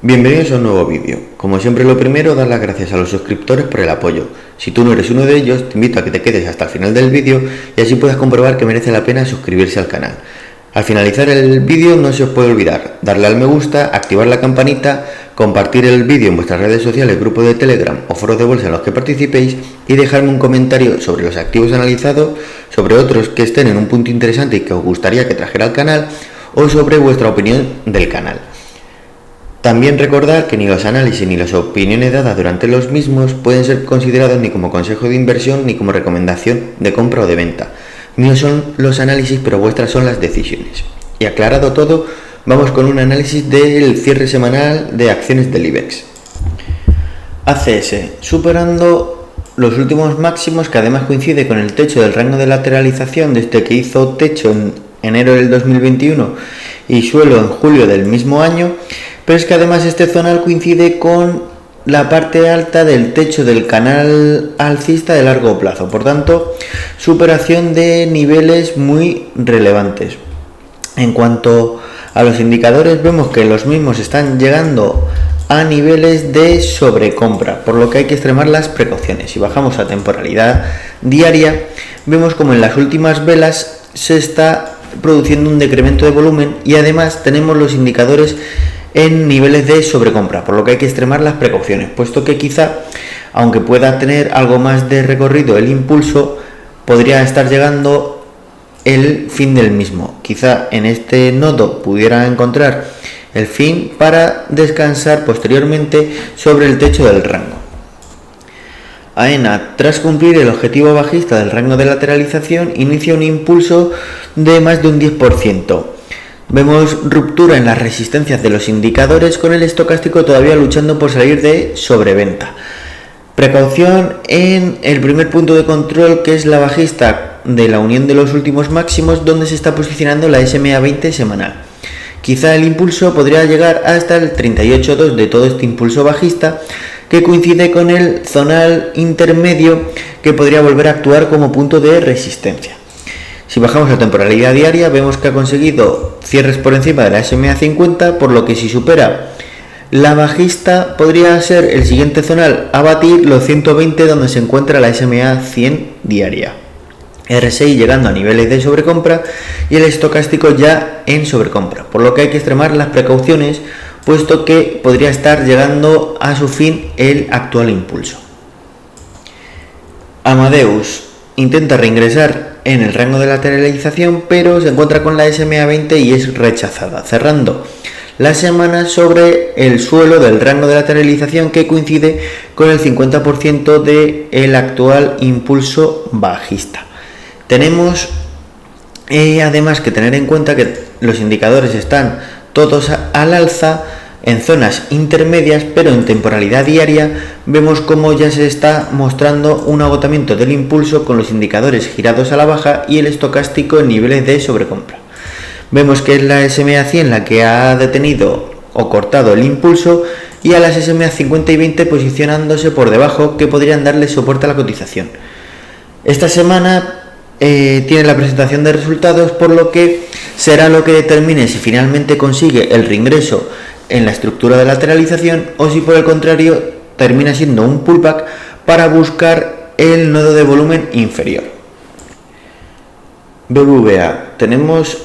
Bienvenidos a un nuevo vídeo. Como siempre, lo primero, dar las gracias a los suscriptores por el apoyo. Si tú no eres uno de ellos, te invito a que te quedes hasta el final del vídeo y así puedas comprobar que merece la pena suscribirse al canal. Al finalizar el vídeo no se os puede olvidar darle al me gusta, activar la campanita, compartir el vídeo en vuestras redes sociales, grupo de Telegram o foros de bolsa en los que participéis y dejarme un comentario sobre los activos analizados, sobre otros que estén en un punto interesante y que os gustaría que trajera al canal o sobre vuestra opinión del canal. También recordar que ni los análisis ni las opiniones dadas durante los mismos pueden ser considerados ni como consejo de inversión ni como recomendación de compra o de venta. Míos son los análisis, pero vuestras son las decisiones. Y aclarado todo, vamos con un análisis del cierre semanal de acciones del IBEX. ACS, superando los últimos máximos, que además coincide con el techo del rango de lateralización desde que hizo techo en enero del 2021 y suelo en julio del mismo año. Pero es que además este zonal coincide con la parte alta del techo del canal alcista de largo plazo, por tanto, superación de niveles muy relevantes. En cuanto a los indicadores, vemos que los mismos están llegando a niveles de sobrecompra, por lo que hay que extremar las precauciones. Si bajamos a temporalidad diaria, vemos como en las últimas velas se está produciendo un decremento de volumen y además tenemos los indicadores en niveles de sobrecompra, por lo que hay que extremar las precauciones, puesto que quizá, aunque pueda tener algo más de recorrido el impulso, podría estar llegando el fin del mismo. Quizá en este nodo pudiera encontrar el fin para descansar posteriormente sobre el techo del rango. AENA, tras cumplir el objetivo bajista del rango de lateralización, inicia un impulso de más de un 10%. Vemos ruptura en las resistencias de los indicadores, con el estocástico todavía luchando por salir de sobreventa. Precaución en el primer punto de control, que es la bajista de la unión de los últimos máximos, donde se está posicionando la SMA 20 semanal. Quizá el impulso podría llegar hasta el 38.2 de todo este impulso bajista, que coincide con el zonal intermedio, que podría volver a actuar como punto de resistencia. Si bajamos a temporalidad diaria, vemos que ha conseguido cierres por encima de la SMA 50, por lo que si supera la bajista podría ser el siguiente zonal a batir los 120, donde se encuentra la SMA 100 diaria. RSI llegando a niveles de sobrecompra y el estocástico ya en sobrecompra, por lo que hay que extremar las precauciones, puesto que podría estar llegando a su fin el actual impulso. Amadeus intenta reingresar en el rango de lateralización, pero se encuentra con la SMA 20 y es rechazada, cerrando la semana sobre el suelo del rango de lateralización, que coincide con el 50% del actual impulso bajista. Tenemos además que tener en cuenta que los indicadores están todos al alza en zonas intermedias, pero en temporalidad diaria vemos cómo ya se está mostrando un agotamiento del impulso, con los indicadores girados a la baja y el estocástico en niveles de sobrecompra. Vemos que es la SMA 100 la que ha detenido o cortado el impulso, y a las SMA 50 y 20 posicionándose por debajo, que podrían darle soporte a la cotización. Esta semana tiene la presentación de resultados, por lo que será lo que determine si finalmente consigue el reingreso en la estructura de lateralización o si por el contrario termina siendo un pullback para buscar el nodo de volumen inferior. BBVA, tenemos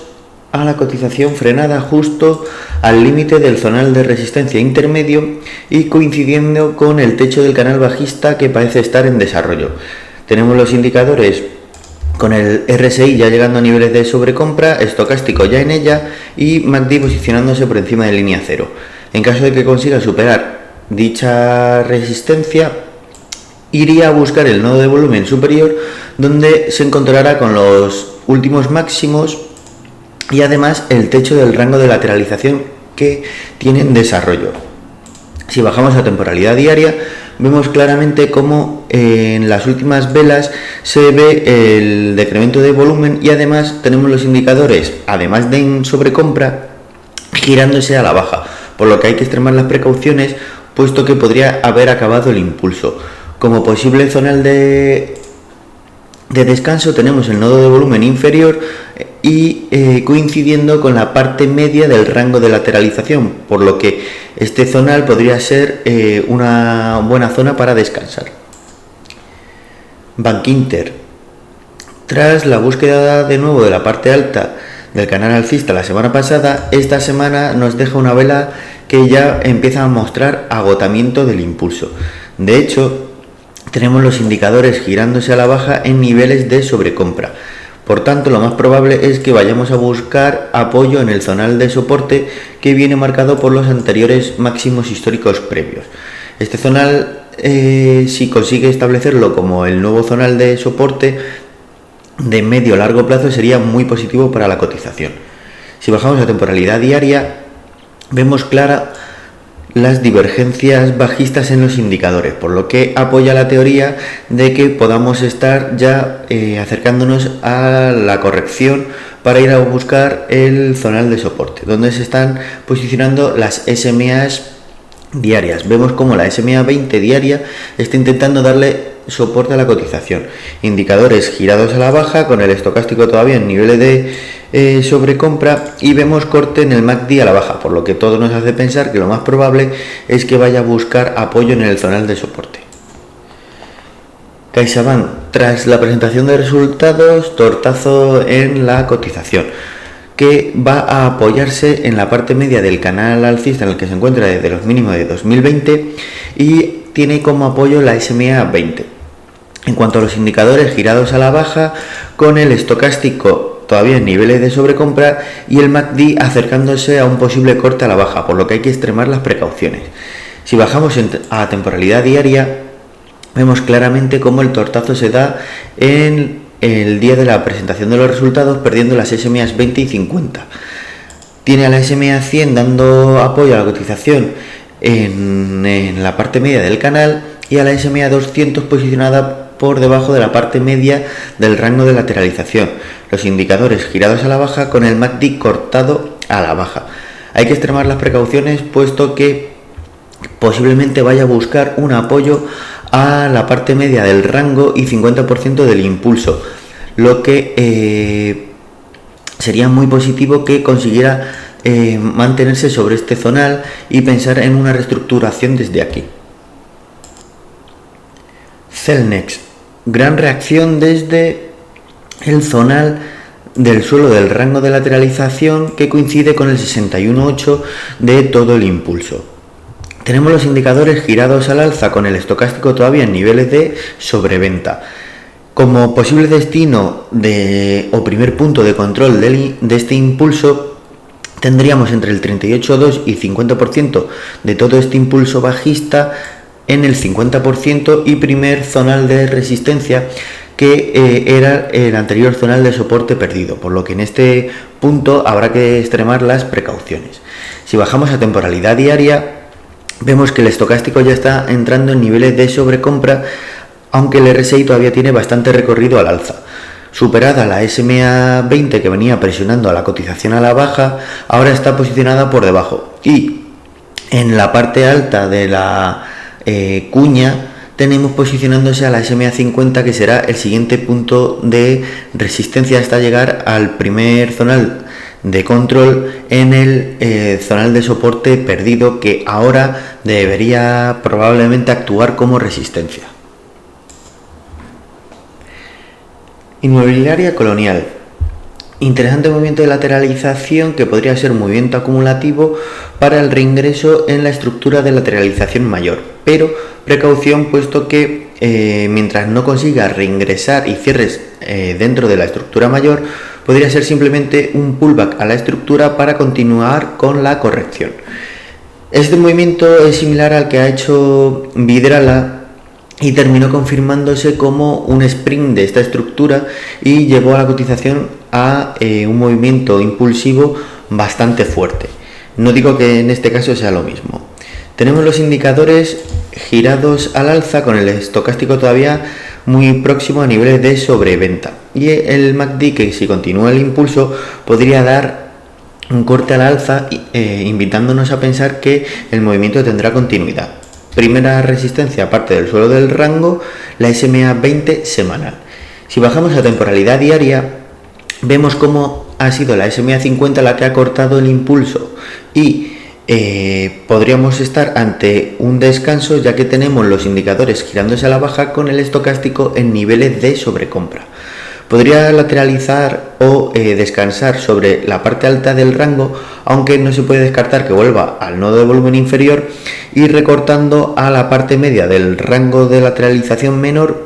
a la cotización frenada justo al límite del zonal de resistencia intermedio y coincidiendo con el techo del canal bajista, que parece estar en desarrollo. Tenemos los indicadores con el RSI ya llegando a niveles de sobrecompra, estocástico ya en ella y MACD posicionándose por encima de línea cero. En caso de que consiga superar dicha resistencia, iría a buscar el nodo de volumen superior, donde se encontrará con los últimos máximos y además el techo del rango de lateralización que tiene en desarrollo. Si bajamos a temporalidad diaria, vemos claramente cómo en las últimas velas se ve el decremento de volumen y además tenemos los indicadores, además de en sobrecompra, girándose a la baja, por lo que hay que extremar las precauciones, puesto que podría haber acabado el impulso. Como posible zonal de descanso tenemos el nodo de volumen inferior y coincidiendo con la parte media del rango de lateralización, por lo que este zonal podría ser una buena zona para descansar. Bank Inter. Tras la búsqueda de nuevo de la parte alta del canal alcista la semana pasada, esta semana nos deja una vela que ya empieza a mostrar agotamiento del impulso. De hecho, tenemos los indicadores girándose a la baja en niveles de sobrecompra. Por tanto, lo más probable es que vayamos a buscar apoyo en el zonal de soporte que viene marcado por los anteriores máximos históricos previos. Este zonal, si consigue establecerlo como el nuevo zonal de soporte de medio a largo plazo, sería muy positivo para la cotización. Si bajamos a temporalidad diaria, vemos clara las divergencias bajistas en los indicadores, por lo que apoya la teoría de que podamos estar ya acercándonos a la corrección para ir a buscar el zonal de soporte, donde se están posicionando las SMAs diarias. Vemos como la SMA 20 diaria está intentando darle soporte a la cotización. Indicadores girados a la baja, con el estocástico todavía en niveles de sobrecompra, y vemos corte en el MACD a la baja, por lo que todo nos hace pensar que lo más probable es que vaya a buscar apoyo en el zonal de soporte. CaixaBank, tras la presentación de resultados, tortazo en la cotización, que va a apoyarse en la parte media del canal alcista en el que se encuentra desde los mínimos de 2020 y tiene como apoyo la SMA 20. En cuanto a los indicadores girados a la baja, con el estocástico todavía en niveles de sobrecompra y el MACD acercándose a un posible corte a la baja, por lo que hay que extremar las precauciones. Si bajamos a temporalidad diaria, vemos claramente cómo el tortazo se da en el día de la presentación de los resultados, perdiendo las SMAs 20 y 50. Tiene a la SMA 100 dando apoyo a la cotización en la parte media del canal y a la SMA 200 posicionada por debajo de la parte media del rango de lateralización. Los indicadores girados a la baja, con el MACD cortado a la baja. Hay que extremar las precauciones, puesto que posiblemente vaya a buscar un apoyo a la parte media del rango y 50% del impulso, lo que sería muy positivo que consiguiera mantenerse sobre este zonal y pensar en una reestructuración desde aquí. Celnex, gran reacción desde el zonal del suelo del rango de lateralización, que coincide con el 61.8 de todo el impulso. Tenemos los indicadores girados al alza, con el estocástico todavía en niveles de sobreventa. Como posible destino o primer punto de control de este impulso, tendríamos entre el 38.2 y 50% de todo este impulso bajista en el 50% y primer zonal de resistencia, que era el anterior zonal de soporte perdido, por lo que en este punto habrá que extremar las precauciones. Si bajamos a temporalidad diaria, vemos que el estocástico ya está entrando en niveles de sobrecompra, aunque el RSI todavía tiene bastante recorrido al alza. Superada la SMA 20, que venía presionando a la cotización a la baja, ahora está posicionada por debajo, y en la parte alta de la cuña tenemos posicionándose a la SMA 50, que será el siguiente punto de resistencia hasta llegar al primer zonal de control en el zonal de soporte perdido, que ahora debería probablemente actuar como resistencia. Inmobiliaria Colonial. Interesante movimiento de lateralización, que podría ser movimiento acumulativo para el reingreso en la estructura de lateralización mayor, pero precaución, puesto que mientras no consiga reingresar y cierres dentro de la estructura mayor, podría ser simplemente un pullback a la estructura para continuar con la corrección. Este movimiento es similar al que ha hecho Vidrala y terminó confirmándose como un sprint de esta estructura y llevó a la cotización a un movimiento impulsivo bastante fuerte. No digo que en este caso sea lo mismo. Tenemos los indicadores girados al alza, con el estocástico todavía muy próximo a niveles de sobreventa, y el MACD, que si continúa el impulso podría dar un corte al alza, invitándonos a pensar que el movimiento tendrá continuidad. Primera resistencia, aparte del suelo del rango, la SMA 20 semanal. Si bajamos a temporalidad diaria, vemos como ha sido la SMA 50 la que ha cortado el impulso y podríamos estar ante un descanso, ya que tenemos los indicadores girándose a la baja con el estocástico en niveles de sobrecompra. Podría lateralizar o descansar sobre la parte alta del rango, aunque no se puede descartar que vuelva al nodo de volumen inferior y recortando a la parte media del rango de lateralización menor,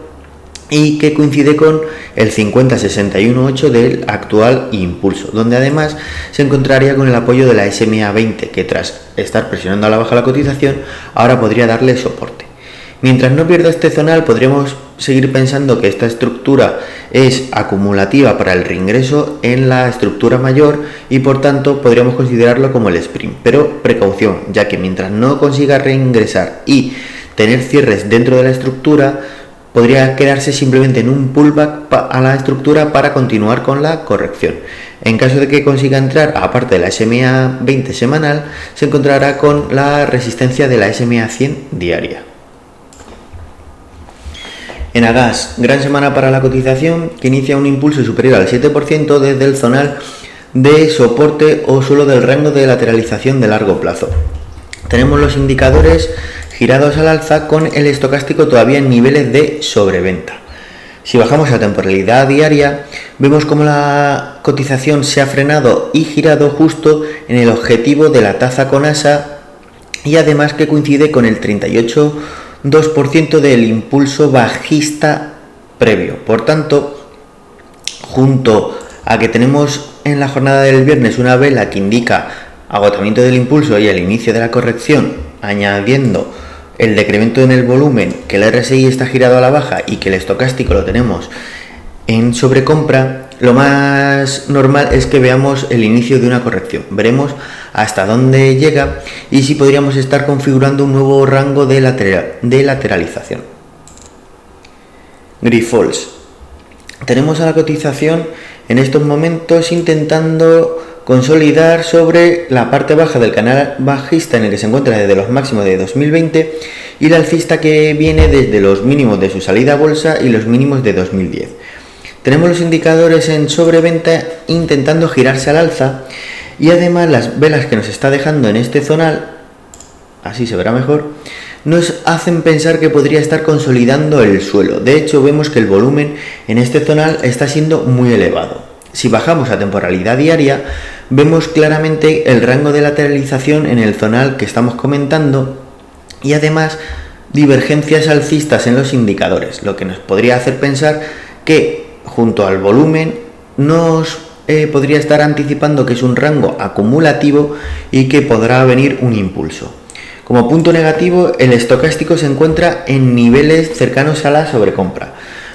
y que coincide con el 50-61.8 del actual impulso, donde además se encontraría con el apoyo de la SMA 20, que tras estar presionando a la baja la cotización, ahora podría darle soporte. Mientras no pierda este zonal, podríamos seguir pensando que esta estructura es acumulativa para el reingreso en la estructura mayor y por tanto podríamos considerarlo como el sprint, pero precaución, ya que mientras no consiga reingresar y tener cierres dentro de la estructura, podría quedarse simplemente en un pullback a la estructura para continuar con la corrección. En caso de que consiga entrar, aparte de la SMA 20 semanal, se encontrará con la resistencia de la SMA 100 diaria. En Agas, gran semana para la cotización, que inicia un impulso superior al 7% desde el zonal de soporte o suelo del rango de lateralización de largo plazo. Tenemos los indicadores girados al alza con el estocástico todavía en niveles de sobreventa. Si bajamos a temporalidad diaria, vemos como la cotización se ha frenado y girado justo en el objetivo de la taza con asa, y además que coincide con el 38,2% del impulso bajista previo. Por tanto, junto a que tenemos en la jornada del viernes una vela que indica agotamiento del impulso y el inicio de la corrección, añadiendo el decremento en el volumen, que el RSI está girado a la baja y que el estocástico lo tenemos en sobrecompra, lo más normal es que veamos el inicio de una corrección. Veremos hasta dónde llega y si podríamos estar configurando un nuevo rango de lateralización. Grifols. Tenemos a la cotización en estos momentos intentando consolidar sobre la parte baja del canal bajista en el que se encuentra desde los máximos de 2020 y la alcista que viene desde los mínimos de su salida a bolsa y los mínimos de 2010. Tenemos los indicadores en sobreventa intentando girarse al alza y además las velas que nos está dejando en este zonal, así se verá mejor, nos hacen pensar que podría estar consolidando el suelo. De hecho, vemos que el volumen en este zonal está siendo muy elevado. Si bajamos a temporalidad diaria, vemos claramente el rango de lateralización en el zonal que estamos comentando y además divergencias alcistas en los indicadores, lo que nos podría hacer pensar que junto al volumen nos podría estar anticipando que es un rango acumulativo y que podrá venir un impulso. Como punto negativo, el estocástico se encuentra en niveles cercanos a la sobrecompra.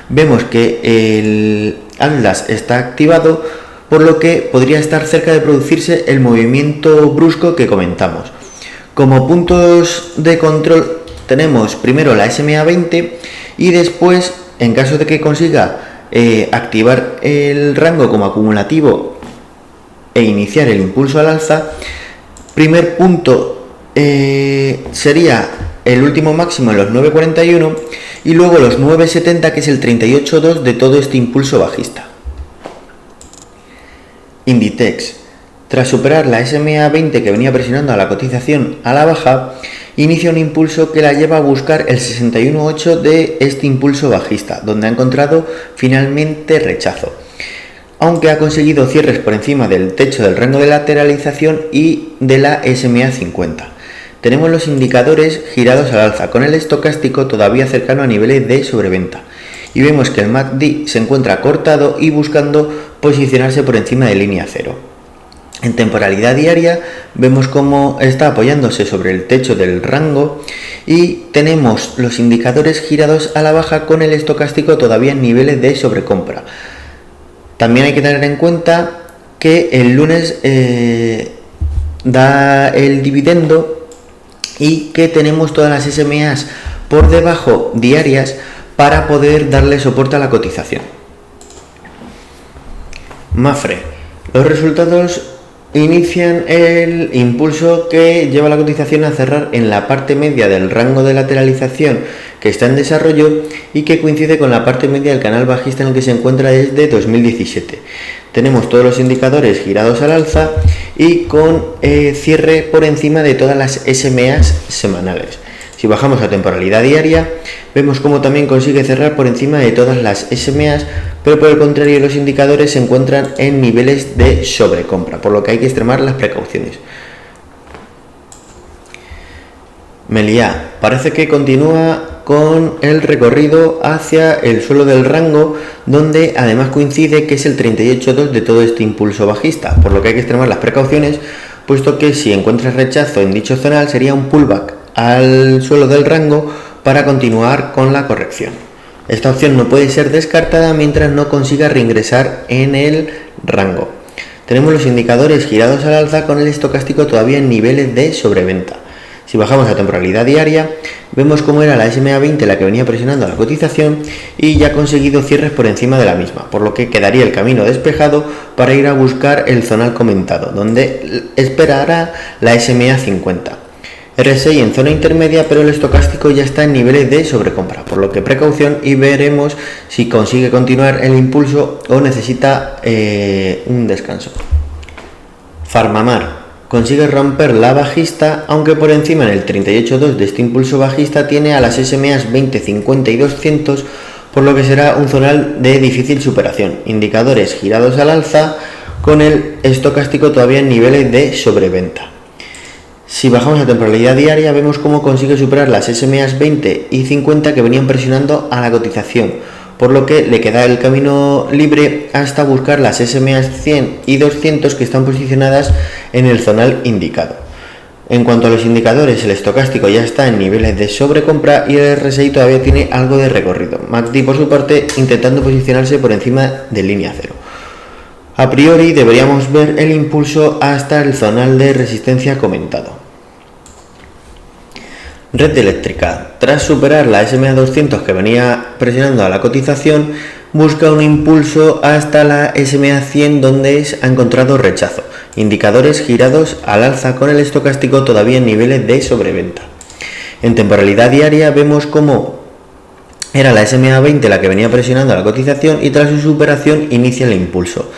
Vemos que el Atlas está activado, por lo que podría estar cerca de producirse el movimiento brusco que comentamos. Como puntos de control tenemos primero la SMA 20 y después, en caso de que consiga activar el rango como acumulativo e iniciar el impulso al alza, primer punto sería el último máximo en los 9.41 y luego los 9.70, que es el 38.2 de todo este impulso bajista. Inditex, tras superar la SMA 20 que venía presionando a la cotización a la baja, inicia un impulso que la lleva a buscar el 61.8 de este impulso bajista, donde ha encontrado finalmente rechazo, aunque ha conseguido cierres por encima del techo del rango de lateralización y de la SMA 50. Tenemos los indicadores girados al alza, con el estocástico todavía cercano a niveles de sobreventa. Y vemos que el MACD se encuentra cortado y buscando posicionarse por encima de línea cero. En temporalidad diaria vemos cómo está apoyándose sobre el techo del rango y tenemos los indicadores girados a la baja con el estocástico todavía en niveles de sobrecompra. También hay que tener en cuenta que el lunes da el dividendo y que tenemos todas las SMAs por debajo diarias para poder darle soporte a la cotización. Mapfre, los resultados inician el impulso que lleva la cotización a cerrar en la parte media del rango de lateralización que está en desarrollo y que coincide con la parte media del canal bajista en el que se encuentra desde 2017. Tenemos todos los indicadores girados al alza y con cierre por encima de todas las SMAs semanales. Si bajamos a temporalidad diaria, vemos cómo también consigue cerrar por encima de todas las SMAs, pero por el contrario los indicadores se encuentran en niveles de sobrecompra, por lo que hay que extremar las precauciones. Meliá parece que continúa con el recorrido hacia el suelo del rango, donde además coincide que es el 38.2 de todo este impulso bajista, por lo que hay que extremar las precauciones, puesto que si encuentras rechazo en dicho zonal sería un pullback al suelo del rango para continuar con la corrección. Esta opción no puede ser descartada mientras no consiga reingresar en el rango. Tenemos los indicadores girados al alza con el estocástico todavía en niveles de sobreventa. Si bajamos a temporalidad diaria, vemos cómo era la SMA 20 la que venía presionando a la cotización y ya ha conseguido cierres por encima de la misma, por lo que quedaría el camino despejado para ir a buscar el zonal comentado, donde esperará la SMA 50. RSI en zona intermedia, pero el estocástico ya está en niveles de sobrecompra, por lo que precaución y veremos si consigue continuar el impulso o necesita un descanso. Farmamar consigue romper la bajista, aunque por encima en el 38.2 de este impulso bajista tiene a las SMAs 20, 50 y 200, por lo que será un zonal de difícil superación. Indicadores girados al alza con el estocástico todavía en niveles de sobreventa. Si bajamos a temporalidad diaria, vemos cómo consigue superar las SMAs 20 y 50 que venían presionando a la cotización, por lo que le queda el camino libre hasta buscar las SMAs 100 y 200 que están posicionadas en el zonal indicado. En cuanto a los indicadores, el estocástico ya está en niveles de sobrecompra y el RSI todavía tiene algo de recorrido. MACD por su parte intentando posicionarse por encima de línea cero. A priori deberíamos ver el impulso hasta el zonal de resistencia comentado. Red Eléctrica, tras superar la SMA 200 que venía presionando a la cotización, busca un impulso hasta la SMA 100 donde ha encontrado rechazo. Indicadores girados al alza con el estocástico todavía en niveles de sobreventa. En temporalidad diaria vemos cómo era la SMA 20 la que venía presionando a la cotización y tras su superación inicia el impulso.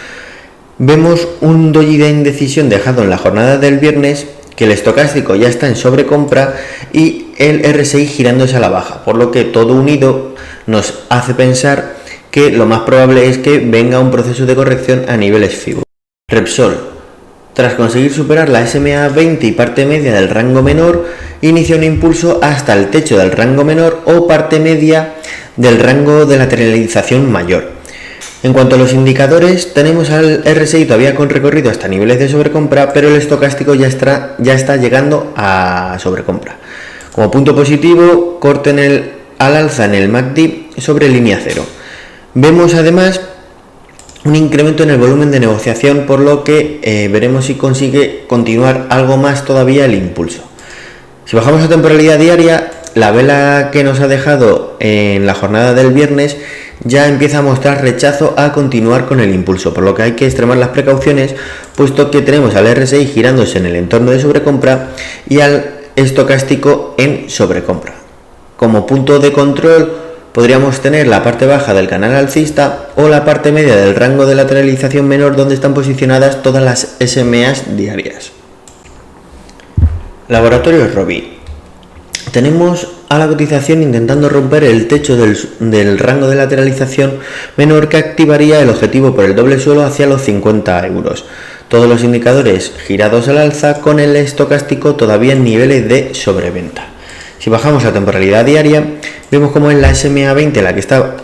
Vemos un doji de indecisión dejado en la jornada del viernes, que el estocástico ya está en sobrecompra y el RSI girándose a la baja, por lo que todo unido nos hace pensar que lo más probable es que venga un proceso de corrección a niveles FIBO. Repsol, tras conseguir superar la SMA 20 y parte media del rango menor, inicia un impulso hasta el techo del rango menor o parte media del rango de lateralización mayor. En cuanto a los indicadores, tenemos al RSI todavía con recorrido hasta niveles de sobrecompra, pero el estocástico ya está llegando a sobrecompra. Como punto positivo, corte al alza en el MACD sobre línea cero. Vemos además un incremento en el volumen de negociación, por lo que veremos si consigue continuar algo más todavía el impulso. Si bajamos a temporalidad diaria, la vela que nos ha dejado en la jornada del viernes ya empieza a mostrar rechazo a continuar con el impulso, por lo que hay que extremar las precauciones, puesto que tenemos al RSI girándose en el entorno de sobrecompra y al estocástico en sobrecompra. Como punto de control podríamos tener la parte baja del canal alcista o la parte media del rango de lateralización menor, donde están posicionadas todas las SMAs diarias. Laboratorios Robi. Tenemos a la cotización intentando romper el techo del rango de lateralización menor que activaría el objetivo por el doble suelo hacia los 50 euros. Todos los indicadores girados al alza con el estocástico todavía en niveles de sobreventa. Si bajamos a temporalidad diaria, vemos como es la SMA 20 la que está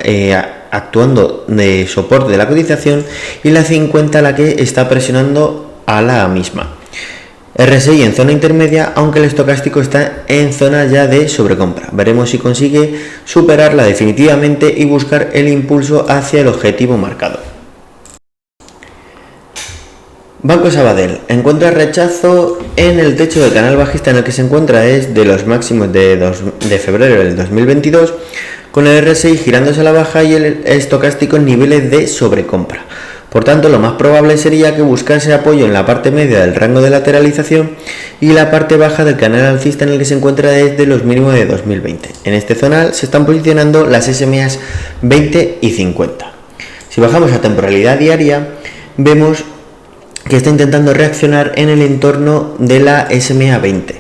actuando de soporte de la cotización y la 50 la que está presionando a la misma. RSI en zona intermedia, aunque el estocástico está en zona ya de sobrecompra. Veremos si consigue superarla definitivamente y buscar el impulso hacia el objetivo marcado. Banco Sabadell encuentra rechazo en el techo del canal bajista en el que se encuentra desde los máximos de febrero del 2022, con el RSI girándose a la baja y el estocástico en niveles de sobrecompra, Por tanto, lo más probable sería que buscase apoyo en la parte media del rango de lateralización y la parte baja del canal alcista en el que se encuentra desde los mínimos de 2020. En este zonal se están posicionando las SMAs 20 y 50. Si bajamos a temporalidad diaria, vemos que está intentando reaccionar en el entorno de la SMA 20,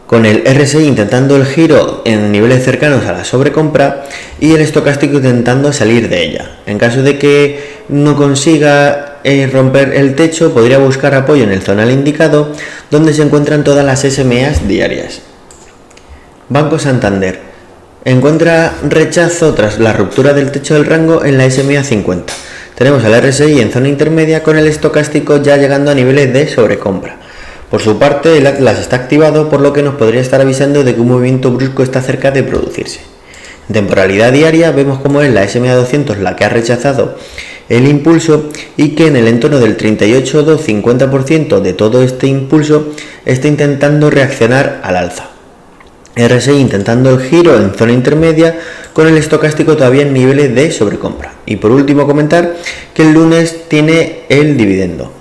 con el RSI intentando el giro en niveles cercanos a la sobrecompra y el estocástico intentando salir de ella. En caso de que no consiga romper el techo, podría buscar apoyo en el zonal indicado, donde se encuentran todas las SMAs diarias. Banco Santander encuentra rechazo tras la ruptura del techo del rango en la SMA 50. Tenemos al RSI en zona intermedia con el estocástico ya llegando a niveles de sobrecompra. Por su parte, el Atlas está activado, por lo que nos podría estar avisando de que un movimiento brusco está cerca de producirse. En temporalidad diaria vemos cómo es la SMA 200 la que ha rechazado el impulso y que en el entorno del 38,2-50% de todo este impulso está intentando reaccionar al alza. RSI intentando el giro en zona intermedia con el estocástico todavía en niveles de sobrecompra. Y por último comentar que el lunes tiene el dividendo.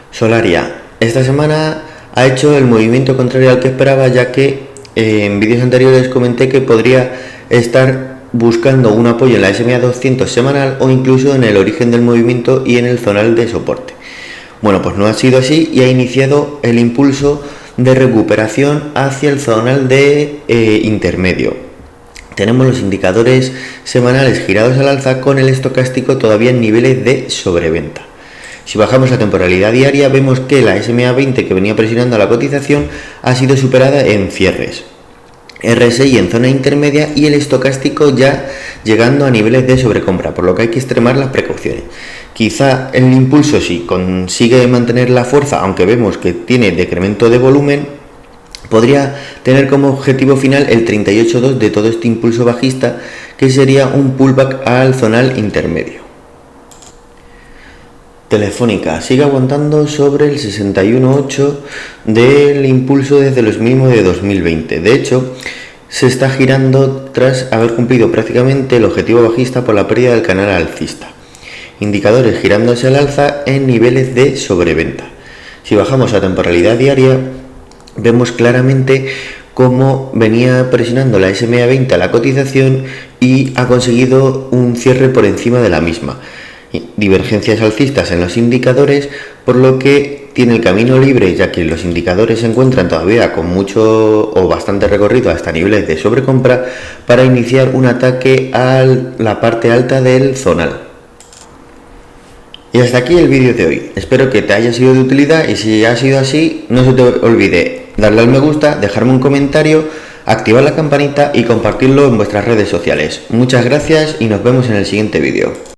Solaria esta semana ha hecho el movimiento contrario al que esperaba, ya que en vídeos anteriores comenté que podría estar buscando un apoyo en la SMA 200 semanal o incluso en el origen del movimiento y en el zonal de soporte. Bueno, pues no ha sido así y ha iniciado el impulso de recuperación hacia el zonal de intermedio. Tenemos los indicadores semanales girados al alza con el estocástico todavía en niveles de sobreventa. Si bajamos a temporalidad diaria, vemos que la SMA 20 que venía presionando a la cotización ha sido superada en cierres. RSI en zona intermedia y el estocástico ya llegando a niveles de sobrecompra, por lo que hay que extremar las precauciones. Quizá el impulso, si consigue mantener la fuerza, aunque vemos que tiene decremento de volumen, podría tener como objetivo final el 38,2 de todo este impulso bajista, que sería un pullback al zonal intermedio. Telefónica sigue aguantando sobre el 61,8 del impulso desde los mínimos de 2020. De hecho, se está girando tras haber cumplido prácticamente el objetivo bajista por la pérdida del canal alcista. Indicadores girándose al alza en niveles de sobreventa. Si bajamos a temporalidad diaria, vemos claramente cómo venía presionando la SMA 20 a la cotización y ha conseguido un cierre por encima de la misma. Divergencias alcistas en los indicadores, por lo que tiene el camino libre, ya que los indicadores se encuentran todavía con mucho o bastante recorrido hasta niveles de sobrecompra, para iniciar un ataque a la parte alta del zonal. Y hasta aquí el vídeo de hoy. Espero que te haya sido de utilidad y si ha sido así, no se te olvide darle al me gusta, dejarme un comentario, activar la campanita y compartirlo en vuestras redes sociales. Muchas gracias y nos vemos en el siguiente vídeo.